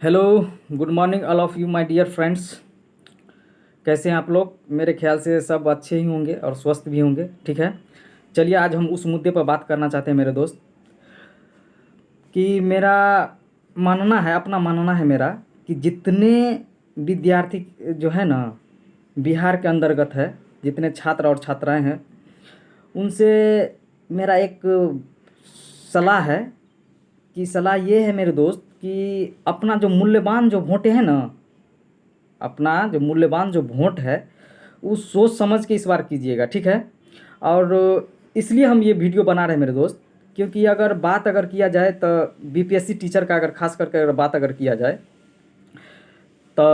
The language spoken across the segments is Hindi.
Hello, good morning all of you my dear friends. कैसे हैं आप लोग? मेरे ख्याल से सब अच्छे ही होंगे और स्वस्थ भी होंगे। ठीक है, चलिए आज हम उस मुद्दे पर बात करना चाहते हैं मेरे दोस्त कि मेरा मानना है, अपना मानना है मेरा कि जितने विद्यार्थी जो है ना बिहार के अंतर्गत है, जितने छात्र और छात्राएं हैं, उनसे मेरा एक सलाह है कि सलाह ये है मेरे दोस्त कि अपना जो मूल्यवान जो वोटें हैं ना, अपना जो मूल्यवान जो वोट है वो सोच समझ के इस बार कीजिएगा। ठीक है, और इसलिए हम ये वीडियो बना रहे हैं मेरे दोस्त, क्योंकि अगर किया जाए तो बीपीएससी टीचर का अगर खास करके अगर बात अगर किया जाए तो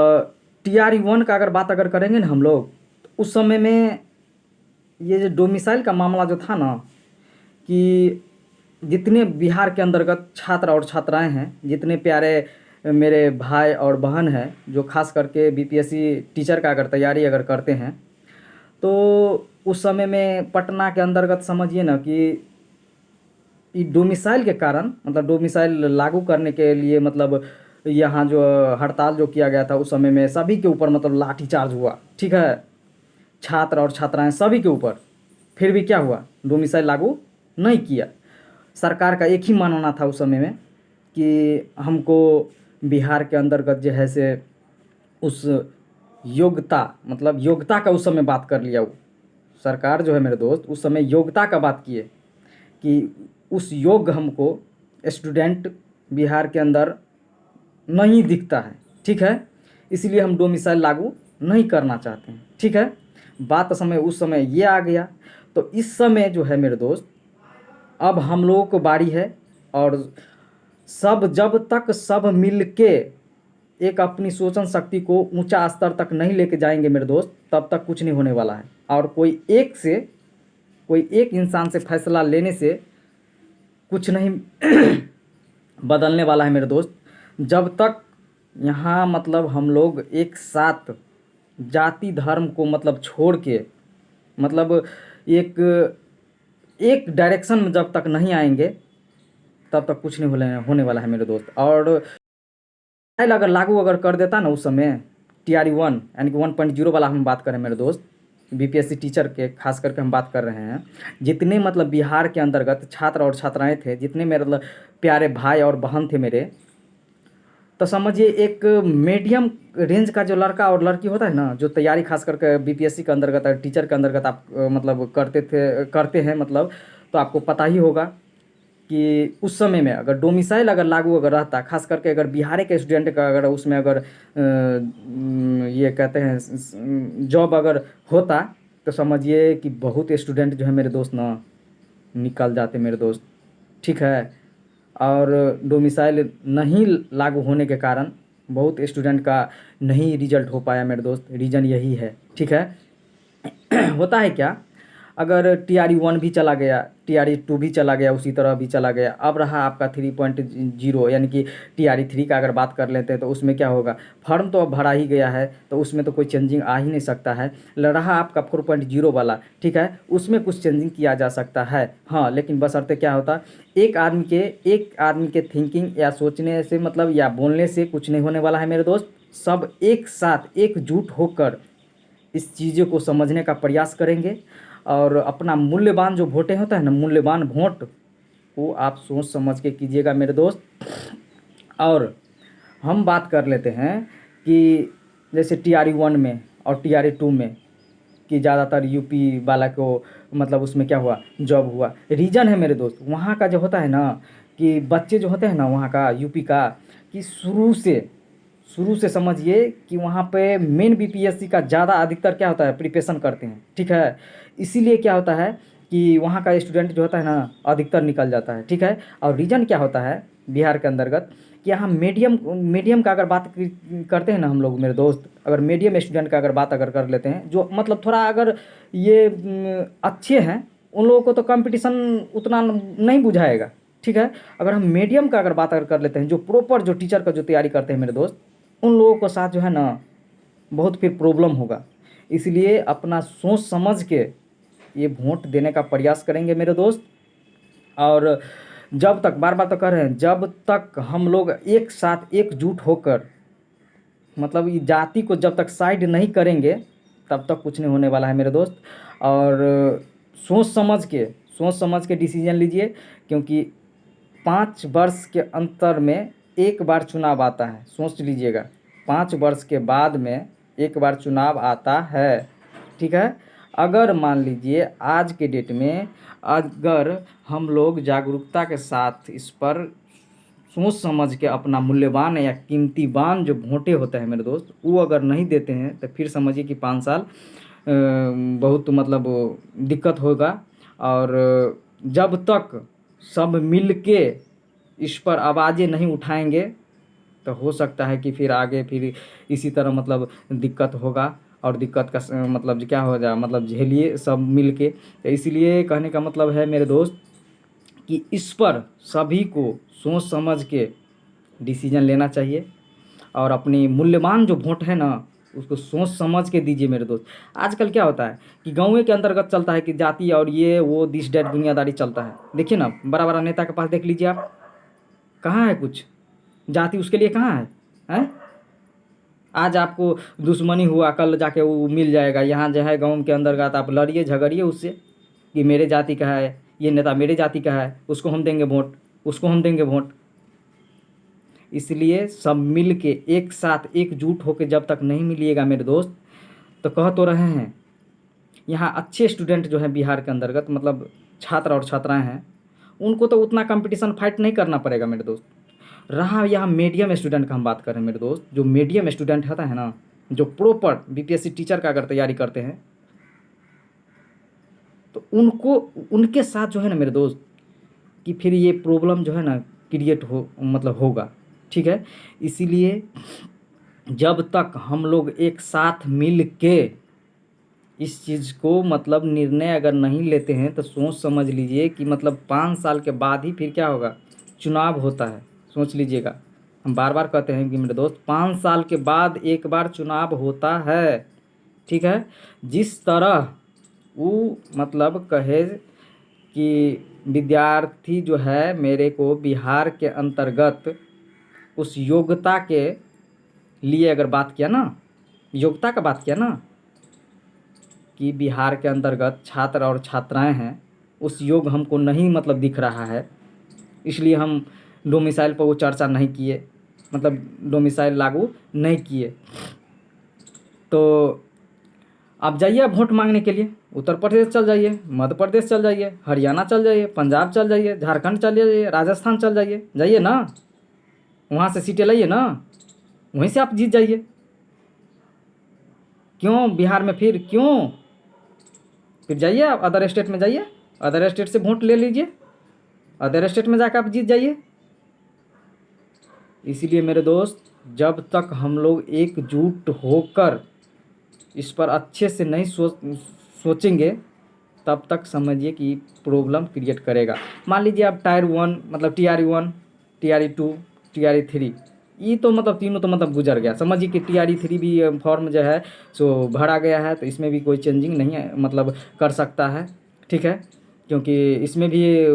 TRE 1 का अगर बात अगर करेंगे ना हम लोग, तो उस समय में ये जो डोमिसाइल का मामला जो था ना, कि जितने बिहार के अंतर्गत छात्र और छात्राएं हैं, जितने प्यारे मेरे भाई और बहन हैं जो खास करके बीपीएससी टीचर का अगर तैयारी अगर करते हैं, तो उस समय में पटना के अंतर्गत समझिए ना कि ये डोमिसाइल के कारण, मतलब डोमिसाइल लागू करने के लिए, मतलब यहाँ जो हड़ताल जो किया गया था उस समय में सभी के ऊपर मतलब लाठीचार्ज हुआ। ठीक है, छात्र और छात्राएं सभी के ऊपर। फिर भी क्या हुआ, डोमिसाइल लागू नहीं किया। सरकार का एक ही मानना था उस समय में कि हमको बिहार के अंतर्गत जो है से उस योग्यता, मतलब योग्यता का उस समय बात कर लिया। वो सरकार जो है मेरे दोस्त उस समय योग्यता का बात किए कि उस योग्य हमको स्टूडेंट बिहार के अंदर नहीं दिखता है। ठीक है, इसलिए हम डोमिसाइल लागू नहीं करना चाहते हैं। ठीक है, बात समय उस समय ये आ गया। तो इस समय जो है मेरे दोस्त, अब हम लोगों को बारी है, और सब जब तक सब मिल के एक अपनी सोचन शक्ति को ऊंचा स्तर तक नहीं लेके जाएंगे मेरे दोस्त, तब तक कुछ नहीं होने वाला है। और कोई एक इंसान से फैसला लेने से कुछ नहीं बदलने वाला है मेरे दोस्त। जब तक यहाँ मतलब हम लोग एक साथ जाति धर्म को मतलब छोड़ के, मतलब एक एक डायरेक्शन में जब तक नहीं आएंगे, तब तक कुछ नहीं होने वाला है मेरे दोस्त। और फाइल अगर लागू अगर कर देता ना उस समय, TRE 1 यानी कि 1.0 वाला हम बात करें मेरे दोस्त, बीपीएससी टीचर के खास करके हम बात कर रहे हैं, जितने मतलब बिहार के अंतर्गत छात्र और छात्राएं थे, जितने मेरे मतलब प्यारे भाई और बहन थे मेरे, तो समझिए एक मीडियम रेंज का जो लड़का और लड़की होता है ना, जो तैयारी खास करके बीपीएससी के अंतर्गत टीचर के अंतर्गत आप मतलब करते हैं, मतलब तो आपको पता ही होगा कि उस समय में अगर डोमिसाइल अगर लागू अगर रहता, खास करके अगर बिहार के स्टूडेंट का अगर उसमें अगर ये कहते हैं जॉब अगर होता, तो समझिए कि बहुत स्टूडेंट जो है मेरे दोस्त ना निकल जाते मेरे दोस्त। ठीक है, और डोमिसाइल नहीं लागू होने के कारण बहुत स्टूडेंट का नहीं रिजल्ट हो पाया मेरे दोस्त। रीज़न यही है। ठीक है होता है क्या, अगर TRE 1 भी चला गया, TRE 2 भी चला गया, उसी तरह भी चला गया, अब रहा आपका 3.0 यानी कि TRE 3 का अगर बात कर लेते हैं, तो उसमें क्या होगा, फॉर्म तो अब भरा ही गया है, तो उसमें तो कोई चेंजिंग आ ही नहीं सकता है। रहा आपका 4.0 वाला, ठीक है, उसमें कुछ चेंजिंग किया जा सकता है, हाँ, लेकिन बशर्ते क्या होता, एक आदमी के थिंकिंग या सोचने से मतलब या बोलने से कुछ नहीं होने वाला है मेरे दोस्त। सब एक साथ एकजुट होकर इस चीज़ों को समझने का प्रयास करेंगे, और अपना मूल्यवान जो वोटें होता है ना, मूल्यवान वोट, वो आप सोच समझ के कीजिएगा मेरे दोस्त। और हम बात कर लेते हैं कि जैसे TRE 1 में और TRE 2 में कि ज़्यादातर यूपी वाला को मतलब उसमें क्या हुआ, जॉब हुआ। रीज़न है मेरे दोस्त, वहाँ का जो होता है ना कि बच्चे जो होते हैं ना वहाँ का यूपी का, कि शुरू से समझिए कि वहाँ पे मेन बीपीएससी का ज़्यादा अधिकतर क्या होता है, प्रिपरेशन करते हैं। ठीक है, इसीलिए क्या होता है कि वहाँ का स्टूडेंट जो होता है ना अधिकतर निकल जाता है। ठीक है, और रीज़न क्या होता है बिहार के अंतर्गत कि यहाँ मीडियम का अगर बात करते हैं ना हम लोग मेरे दोस्त, अगर मीडियम स्टूडेंट का अगर बात अगर कर लेते हैं, जो मतलब थोड़ा अगर ये अच्छे हैं, उन लोगों को तो कंपटीशन उतना नहीं बुझाएगा। ठीक है, अगर हम मीडियम का अगर बात अगर कर लेते हैं, जो प्रॉपर जो टीचर का जो तैयारी करते हैं मेरे दोस्त, उन लोगों को साथ जो है ना बहुत फिर प्रॉब्लम होगा। इसलिए अपना सोच समझ के ये वोट देने का प्रयास करेंगे मेरे दोस्त। और जब तक, बार बार तो कह रहे हैं, जब तक हम लोग एक साथ एकजुट होकर, मतलब ये जाति को जब तक साइड नहीं करेंगे तब तक कुछ नहीं होने वाला है मेरे दोस्त। और सोच समझ के, सोच समझ के डिसीजन लीजिए, क्योंकि 5 वर्ष के अंतर में एक बार चुनाव आता है, सोच लीजिएगा। 5 वर्ष के बाद में एक बार चुनाव आता है, ठीक है। अगर मान लीजिए आज के डेट में अगर हम लोग जागरूकता के साथ इस पर सोच समझ के अपना मूल्यवान या कीमतीवान जो वोटें होते हैं मेरे दोस्त, वो अगर नहीं देते हैं तो फिर समझिए कि 5 साल बहुत मतलब दिक्कत होगा। और जब तक सब मिल के इस पर आवाज़ें नहीं उठाएंगे तो हो सकता है कि फिर आगे फिर इसी तरह मतलब दिक्कत होगा। और दिक्कत का मतलब क्या हो जाए, मतलब झेलिए सब मिल के। तो इसलिए कहने का मतलब है मेरे दोस्त कि इस पर सभी को सोच समझ के डिसीजन लेना चाहिए, और अपनी मूल्यवान जो वोट है ना उसको सोच समझ के दीजिए मेरे दोस्त। आजकल क्या होता है कि गाँव के अंतर्गत चलता है कि जाति और ये वो दिस डेट दुनियादारी चलता है। देखिए ना, बड़ा बड़ा नेता के पास देख लीजिए आप, कहाँ है कुछ जाति उसके लिए, कहाँ है, हैं? आज आपको दुश्मनी हुआ, कल जाके वो मिल जाएगा। यहाँ जो है गाँव के अंतर्गत आप लड़िए झगड़िए उससे कि मेरे जाति का है, ये नेता मेरे जाति का है, उसको हम देंगे वोट, उसको हम देंगे वोट। इसलिए सब मिल के एक साथ एकजुट होकर जब तक नहीं मिलिएगा मेरे दोस्त, तो कह तो रहे हैं यहाँ अच्छे स्टूडेंट जो हैं बिहार के अंतर्गत, मतलब छात्र और छात्राएं हैं, उनको तो उतना कंपटीशन फाइट नहीं करना पड़ेगा मेरे दोस्त। रहा यहाँ मीडियम स्टूडेंट का हम बात करें मेरे दोस्त, जो मीडियम स्टूडेंट होता है ना, जो प्रॉपर बीपीएससी टीचर का अगर तैयारी करते हैं, तो उनको उनके साथ जो है ना मेरे दोस्त कि फिर ये प्रॉब्लम जो है ना क्रिएट हो मतलब होगा, ठीक है। इसीलिए जब तक हम लोग एक साथ मिल के इस चीज़ को मतलब निर्णय अगर नहीं लेते हैं तो सोच समझ लीजिए कि मतलब 5 साल के बाद ही फिर क्या होगा, चुनाव होता है। सोच लीजिएगा, हम बार बार कहते हैं कि मेरे दोस्त 5 साल के बाद एक बार चुनाव होता है, ठीक है। जिस तरह वो मतलब कहे कि विद्यार्थी जो है मेरे को बिहार के अंतर्गत उस योग्यता के लिए अगर बात किया ना, योग्यता का बात किया ना, कि बिहार के अंतर्गत छात्र और छात्राएं हैं, उस योग हमको नहीं मतलब दिख रहा है, इसलिए हम डोमिसाइल पर वो चर्चा नहीं किए, मतलब डोमिसाइल लागू नहीं किए। तो आप जाइए आप वोट मांगने के लिए, उत्तर प्रदेश चल जाइए, मध्य प्रदेश चल जाइए, हरियाणा चल जाइए, पंजाब चल जाइए, झारखंड चल जाइए, राजस्थान चल जाइए, जाइए ना, वहाँ से सीटें लाइए ना, वहीं से आप जीत जाइए। क्यों बिहार में, फिर जाइए आप अदर स्टेट में, जाइए अदर स्टेट से वोट ले लीजिए, अदर स्टेट में जाकर आप जीत जाइए। इसीलिए मेरे दोस्त जब तक हम लोग एकजुट होकर इस पर अच्छे से नहीं सोचेंगे तब तक समझिए कि प्रॉब्लम क्रिएट करेगा। मान लीजिए आप टायर 1 मतलब TRE 1, TRE 2, TRE 3, ये तो मतलब तीनों तो मतलब गुजर गया। समझिए कि TRE 3 भी फॉर्म जो है सो भरा गया है, तो इसमें भी कोई चेंजिंग नहीं है मतलब कर सकता है, ठीक है। क्योंकि इसमें भी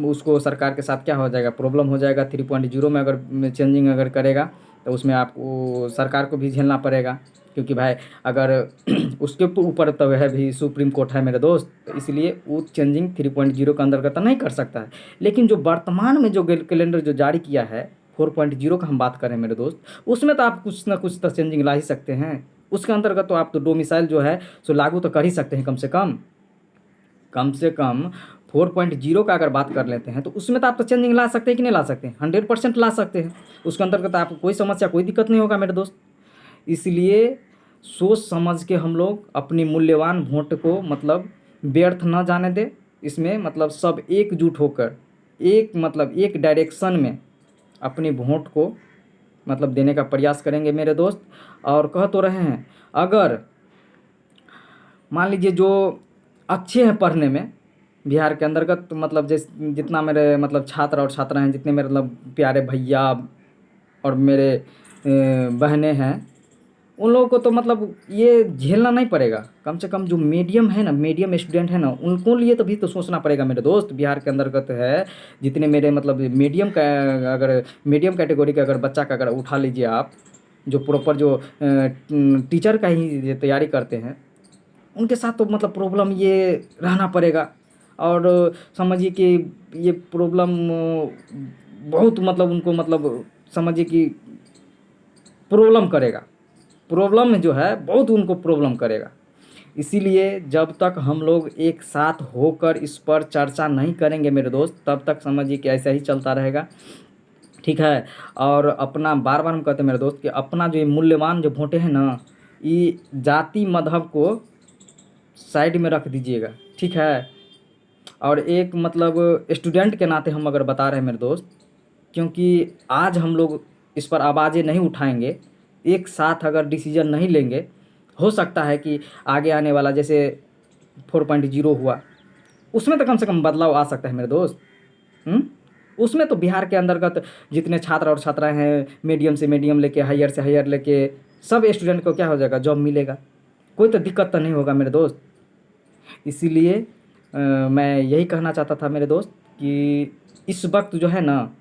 उसको सरकार के साथ क्या हो जाएगा, प्रॉब्लम हो जाएगा। 3.0 में अगर चेंजिंग अगर करेगा तो उसमें आपको सरकार को भी झेलना पड़ेगा, क्योंकि भाई अगर उसके ऊपर तो है भी सुप्रीम कोर्ट है मेरे दोस्त, तो इसलिए वो चेंजिंग 3.0 के अंतर्गत नहीं कर सकता है। लेकिन जो वर्तमान में जो कैलेंडर जो जारी किया है 4.0 का हम बात करें मेरे दोस्त, उसमें तो आप कुछ ना कुछ तो चेंजिंग ला ही सकते हैं। उसके अंतर्गत तो आप तो डोमिसाइल जो है सो लागू तो कर ही सकते हैं, कम से कम 4.0 का अगर बात कर लेते हैं तो उसमें तो आप तो चेंजिंग ला सकते हैं कि नहीं ला सकते हैं, 100% ला सकते हैं। उसके अंतर्गत आपको कोई समस्या कोई दिक्कत नहीं होगा मेरे दोस्त। इसलिए सोच समझ के हम लोग अपनी मूल्यवान वोट को मतलब व्यर्थ न जाने दें। इसमें मतलब सब एकजुट होकर एक डायरेक्शन में अपनी वोट को मतलब देने का प्रयास करेंगे मेरे दोस्त। और कह तो रहे हैं, अगर मान लीजिए जो अच्छे हैं पढ़ने में बिहार के अंतर्गत, मतलब जितना मेरे मतलब छात्र और छात्रा हैं, जितने मेरे मतलब प्यारे भैया और मेरे बहनें हैं, उन लोगों को तो मतलब ये झेलना नहीं पड़ेगा। कम से कम जो मीडियम है ना, मीडियम स्टूडेंट है ना, उनको लिए तो भी तो सोचना पड़ेगा मेरे दोस्त। बिहार के अंतर्गत है जितने मेरे मतलब मीडियम का, अगर मीडियम कैटेगरी का अगर बच्चा का अगर उठा लीजिए आप, जो प्रॉपर जो टीचर का ही तैयारी करते हैं, उनके साथ तो मतलब प्रॉब्लम ये रहना पड़ेगा। और समझिए कि ये प्रॉब्लम बहुत मतलब उनको मतलब समझिए कि प्रॉब्लम करेगा। प्रॉब्लम जो है बहुत उनको प्रॉब्लम करेगा। इसीलिए जब तक हम लोग एक साथ होकर इस पर चर्चा नहीं करेंगे मेरे दोस्त, तब तक समझिए कि ऐसा ही चलता रहेगा, ठीक है। और अपना बार बार हम कहते हैं मेरे दोस्त कि अपना जो ये मूल्यवान जो वोटें हैं ना, ये जाति मजहब को साइड में रख दीजिएगा, ठीक है। और एक मतलब स्टूडेंट के नाते हम अगर बता रहे हैं मेरे दोस्त, क्योंकि आज हम लोग इस पर आवाज़ें नहीं उठाएंगे, एक साथ अगर डिसीजन नहीं लेंगे, हो सकता है कि आगे आने वाला जैसे 4.0 हुआ, उसमें तो कम से कम बदलाव आ सकता है मेरे दोस्त। उसमें तो बिहार के अंतर्गत जितने छात्र और छात्राएं हैं, मीडियम से मीडियम लेके हायर से हायर लेके सब स्टूडेंट को क्या हो जाएगा, जॉब मिलेगा। कोई तो दिक्कत तो नहीं होगा मेरे दोस्त। इसीलिए मैं यही कहना चाहता था मेरे दोस्त कि इस वक्त जो है ना,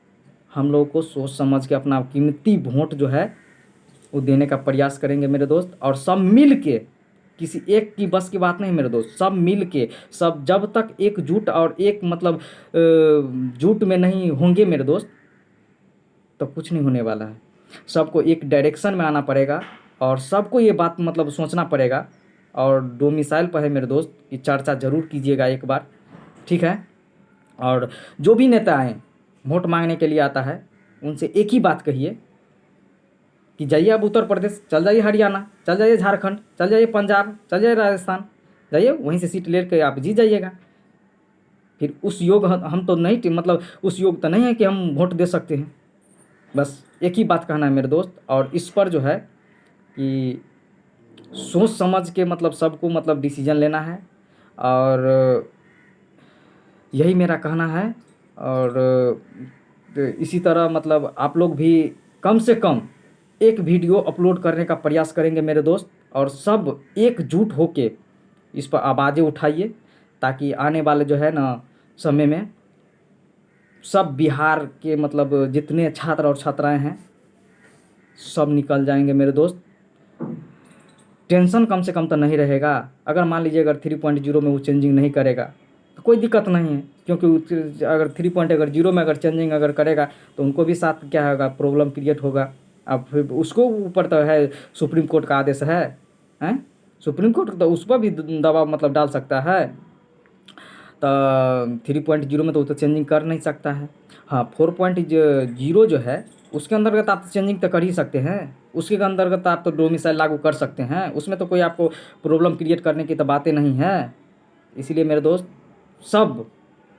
हम लोगों को सोच समझ के अपना कीमती वोट जो है वो देने का प्रयास करेंगे मेरे दोस्त। और सब मिल के, किसी एक की बस की बात नहीं मेरे दोस्त, सब मिल के, सब जब तक एकजुट और एक मतलब जुट में नहीं होंगे मेरे दोस्त, तो कुछ नहीं होने वाला है। सबको एक डायरेक्शन में आना पड़ेगा और सबको ये बात मतलब सोचना पड़ेगा। और डोमिसाइल पर है मेरे दोस्त कि चर्चा ज़रूर कीजिएगा एक बार, ठीक है। और जो भी नेता आए वोट मांगने के लिए आता है, उनसे एक ही बात कहिए कि जाइए आप उत्तर प्रदेश, चल जाइए हरियाणा, चल जाइए झारखंड, चल जाइए पंजाब, चल जाइए राजस्थान, जाइए वहीं से सीट लेकर आप जीत जाइएगा। फिर उस योग हम तो नहीं मतलब उस योग तो नहीं है कि हम वोट दे सकते हैं। बस एक ही बात कहना है मेरे दोस्त। और इस पर जो है कि सोच समझ के मतलब सबको मतलब डिसीजन लेना है। और यही मेरा कहना है। और इसी तरह मतलब आप लोग भी कम से कम एक वीडियो अपलोड करने का प्रयास करेंगे मेरे दोस्त, और सब एकजुट होके इस पर आवाज़ें उठाइए, ताकि आने वाले जो है ना समय में सब बिहार के मतलब जितने छात्र और छात्राएं हैं सब निकल जाएंगे मेरे दोस्त। टेंशन कम से कम तो नहीं रहेगा। अगर मान लीजिए अगर 3.0 में वो चेंजिंग नहीं करेगा तो कोई दिक्कत नहीं है, क्योंकि अगर 3.0 में अगर चेंजिंग अगर करेगा तो उनको भी साथ क्या होगा, प्रॉब्लम क्रिएट होगा। अब फिर उसको ऊपर तो है सुप्रीम कोर्ट का आदेश है, हैं। सुप्रीम कोर्ट तो उस पर भी दबाव मतलब डाल सकता है। तो 3.0 में तो वो तो चेंजिंग कर नहीं सकता है। हाँ, 4.0 जो है उसके अंतर्गत आप चेंजिंग तो कर ही सकते हैं। उसके अंतर्गत आप तो डोमिसाइल लागू कर सकते हैं, उसमें तो कोई आपको प्रॉब्लम क्रिएट करने की तो बातें नहीं है। इसीलिए मेरे दोस्त, सब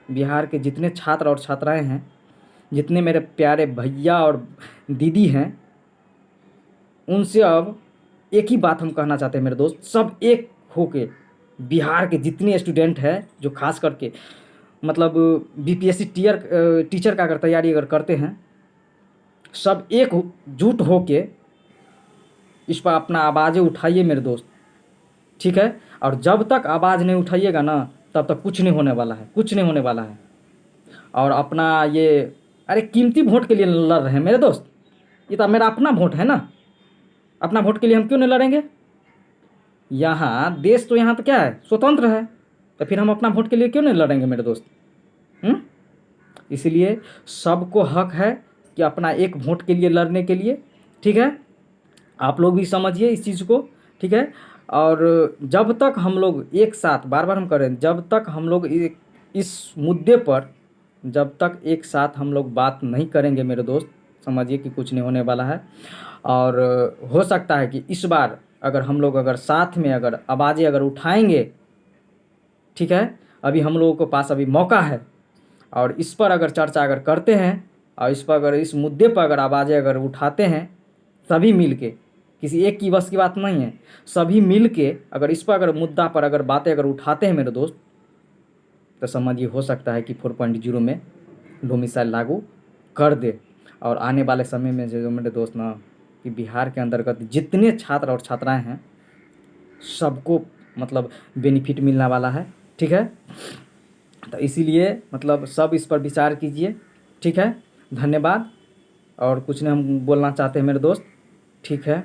बिहार के जितने छात्र और छात्राएं हैं, जितने मेरे प्यारे भैया और दीदी हैं, उनसे अब एक ही बात हम कहना चाहते हैं मेरे दोस्त, सब एक होके बिहार के जितने स्टूडेंट हैं जो खास करके मतलब बीपीएससी टीचर का अगर तैयारी अगर करते हैं, सब एकजुट होके इस पर अपना आवाज़ें उठाइए मेरे दोस्त, ठीक है। और जब तक आवाज़ नहीं उठाइएगा ना, तब तक कुछ नहीं होने वाला है, कुछ नहीं होने वाला है। और अपना ये, अरे कीमती वोट के लिए लड़ रहे हैं मेरे दोस्त, ये तो मेरा अपना वोट है ना। अपना वोट के लिए हम क्यों नहीं लड़ेंगे? यहाँ देश तो यहाँ तो क्या है, स्वतंत्र है, तो फिर हम अपना वोट के लिए क्यों नहीं लड़ेंगे मेरे दोस्त? इसलिए सबको हक है कि अपना एक वोट के लिए लड़ने के लिए, ठीक है। आप लोग भी समझिए इस चीज़ को, ठीक है। और जब तक हम लोग एक साथ, बार बार हम करें, जब तक हम लोग इस मुद्दे पर जब तक एक साथ हम लोग बात नहीं करेंगे मेरे दोस्त, समझिए कि कुछ नहीं होने वाला है। और हो सकता है कि इस बार अगर हम लोग अगर साथ में अगर आवाज़ें अगर उठाएंगे, ठीक है, अभी हम लोगों के पास अभी मौका है। और इस पर अगर चर्चा अगर करते हैं और इस पर अगर इस मुद्दे पर अगर आवाज़ें अगर उठाते हैं सभी मिल के, किसी एक की बस की बात नहीं है, सभी मिल के अगर इस पर अगर मुद्दा पर अगर बातें अगर उठाते हैं मेरे दोस्त, तो समझिए हो सकता है कि 4.0 में डोमिसाइल लागू कर दे। और आने वाले समय में जो मेरे दोस्त ना, कि बिहार के अंतर्गत जितने छात्र और छात्राएं हैं सबको मतलब बेनिफिट मिलने वाला है। ठीक है, तो इसीलिए मतलब सब इस पर विचार कीजिए। ठीक है, धन्यवाद। और कुछ नहीं हम बोलना चाहते हैं मेरे दोस्त। ठीक है।